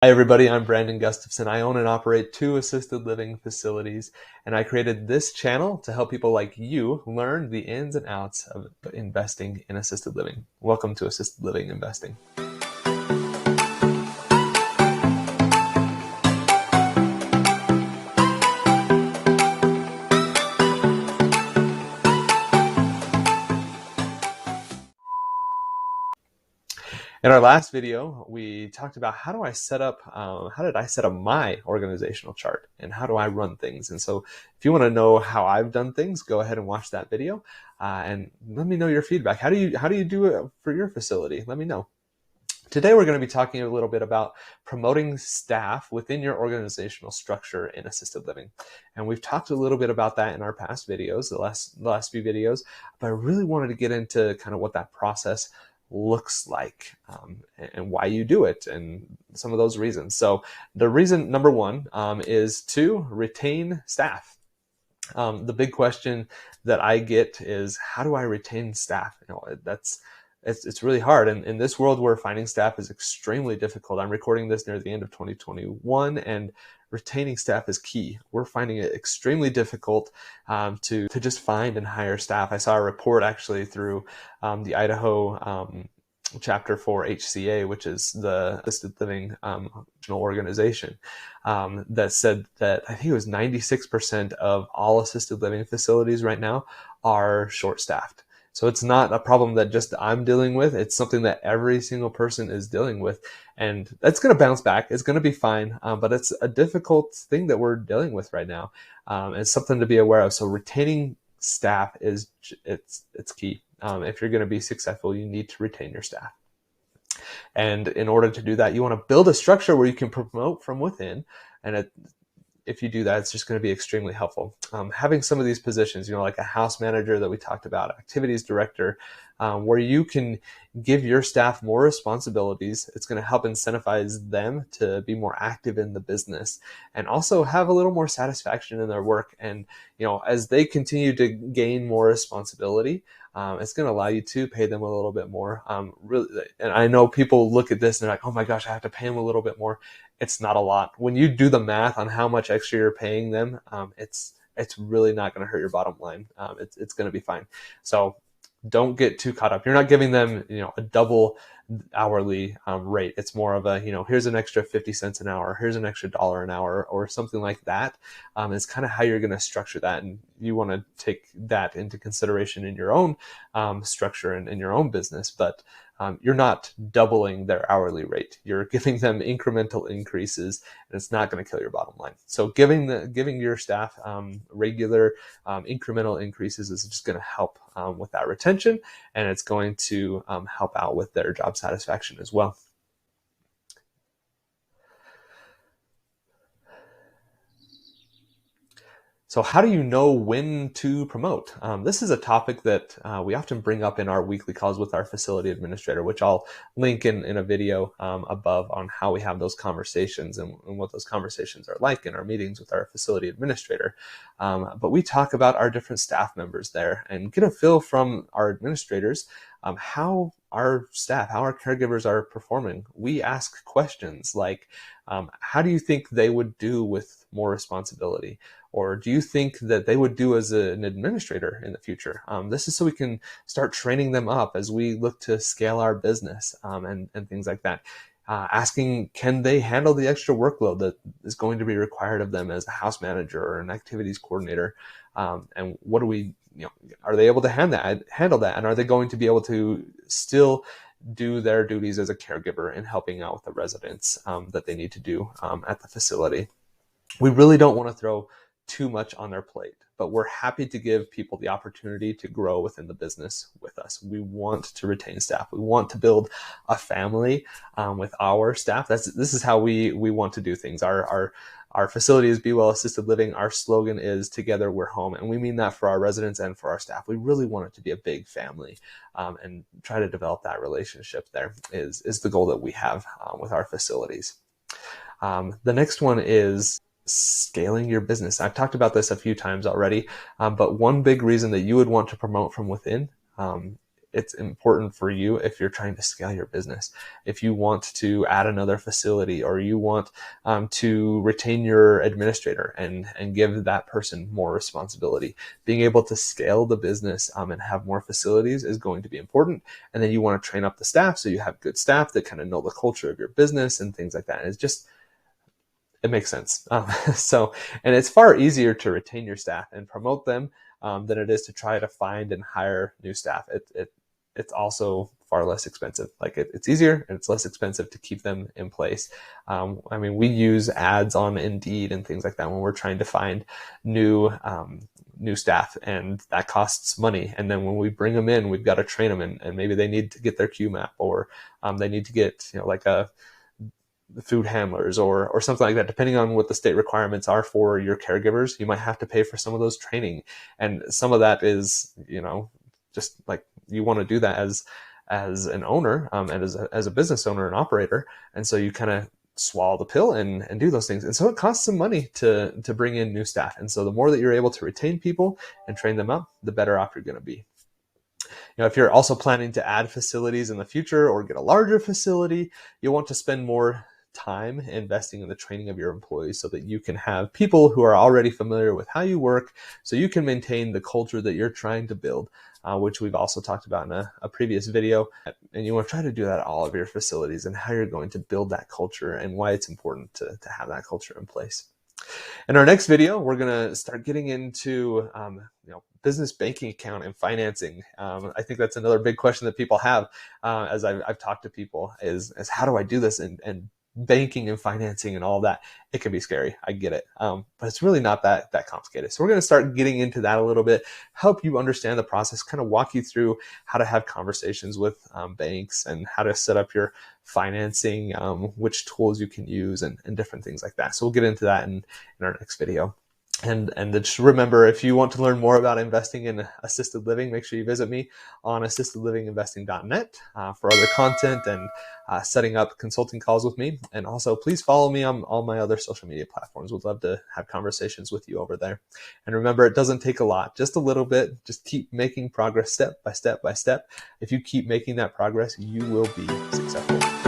Hi everybody, I'm Brandon Gustafson. I own and operate 2 assisted living facilities, and I created this channel to help people like you learn the ins and outs of investing in assisted living. Welcome to Assisted Living Investing. In our last video, we talked about how did I set up my organizational chart and how do I run things. And so if you want to know how I've done things, go ahead and watch that video and let me know your feedback. How do you do it for your facility? Let me know. Today, we're going to be talking a little bit about promoting staff within your organizational structure in assisted living. And we've talked a little bit about that in our past videos, the last few videos, but I really wanted to get into kind of what that process looks like and why you do it and some of those reasons. So the reason number one is to retain staff. The big question that I get is, how do I retain staff? It's really hard. And in this world where finding staff is extremely difficult, I'm recording this near the end of 2021, and retaining staff is key. We're finding it extremely difficult to just find and hire staff. I saw a report actually through the Idaho chapter for HCA, which is the assisted living organization, that said that I think it was 96% of all assisted living facilities right now are short-staffed. So it's not a problem that just I'm dealing with. It's something that every single person is dealing with. And that's going to bounce back. It's going to be fine. But it's a difficult thing that we're dealing with right now. It's something to be aware of. So retaining staff it's key. If you're going to be successful, you need to retain your staff. And in order to do that, you want to build a structure where you can promote from within. And if you do that, it's just going to be extremely helpful. Having some of these positions, like a house manager that we talked about, activities director, where you can give your staff more responsibilities. It's going to help incentivize them to be more active in the business and also have a little more satisfaction in their work. And, as they continue to gain more responsibility, it's going to allow you to pay them a little bit more. And I know people look at this and they're like, oh my gosh, I have to pay them a little bit more. It's not a lot. When you do the math on how much extra you're paying them, it's really not going to hurt your bottom line. It's going to be fine. So don't get too caught up. You're not giving them, a double hourly rate. It's more of a, here's an extra 50 cents an hour, here's an extra $1 an hour, or something like that. It's kind of how you're going to structure that. And you want to take that into consideration in your own structure and in your own business. But you're not doubling their hourly rate. You're giving them incremental increases, and it's not going to kill your bottom line. So giving your staff regular incremental increases is just going to help with that retention, and it's going to help out with their job satisfaction as well. So how do you know when to promote? This is a topic that we often bring up in our weekly calls with our facility administrator, which I'll link in a video above on how we have those conversations and what those conversations are like in our meetings with our facility administrator. But we talk about our different staff members there and get a feel from our administrators how our staff, how our caregivers are performing. We ask questions like, how do you think they would do with more responsibility? Or do you think that they would do as an administrator in the future? This is so we can start training them up as we look to scale our business and things like that. Asking, can they handle the extra workload that is going to be required of them as a house manager or an activities coordinator? And what do we, are they able to handle that? And are they going to be able to still do their duties as a caregiver in helping out with the residents that they need to do at the facility? We really don't want to throw too much on their plate, but we're happy to give people the opportunity to grow within the business with us. We want to retain staff. We want to build a family with our staff. This is how we want to do things. Our facility is Be Well Assisted Living. Our slogan is Together We're Home, and we mean that for our residents and for our staff. We really want it to be a big family and try to develop that relationship there is the goal that we have with our facilities. The next one is scaling your business. I've talked about this a few times already, but one big reason that you would want to promote from within it's important for you if you're trying to scale your business. If you want to add another facility, or you want to retain your administrator and give that person more responsibility, being able to scale the business and have more facilities is going to be important. And then you want to train up the staff so you have good staff that kind of know the culture of your business and things like that. And it makes sense. And it's far easier to retain your staff and promote them than it is to try to find and hire new staff. It's also far less expensive. Like it's easier and it's less expensive to keep them in place. We use ads on Indeed and things like that when we're trying to find new staff, and that costs money. And then when we bring them in, we've got to train them, and maybe they need to get their QMAP, or they need to get like a food handlers or something like that. Depending on what the state requirements are for your caregivers, you might have to pay for some of those training. And some of that is, just like you want to do that as an owner and as a business owner and operator. And so you kind of swallow the pill and do those things. And so it costs some money to bring in new staff. And so the more that you're able to retain people and train them up, the better off you're going to be. If you're also planning to add facilities in the future or get a larger facility, you'll want to spend more time investing in the training of your employees so that you can have people who are already familiar with how you work, so you can maintain the culture that you're trying to build, which we've also talked about in a previous video. And you want to try to do that at all of your facilities, and how you're going to build that culture and why it's important to have that culture in place. In our next video, we're going to start getting into business banking account and financing. I think that's another big question that people have as I've talked to people is how do I do this? And banking and financing and all that, it can be scary. I get it. But it's really not that complicated. So we're going to start getting into that a little bit, help you understand the process, kind of walk you through how to have conversations with banks and how to set up your financing, which tools you can use and different things like that. So we'll get into that in our next video. And just remember, if you want to learn more about investing in assisted living, make sure you visit me on assistedlivinginvesting.net for other content and setting up consulting calls with me. And also, please follow me on all my other social media platforms. We'd love to have conversations with you over there. And remember, it doesn't take a lot, just a little bit. Just keep making progress step by step by step. If you keep making that progress, you will be successful.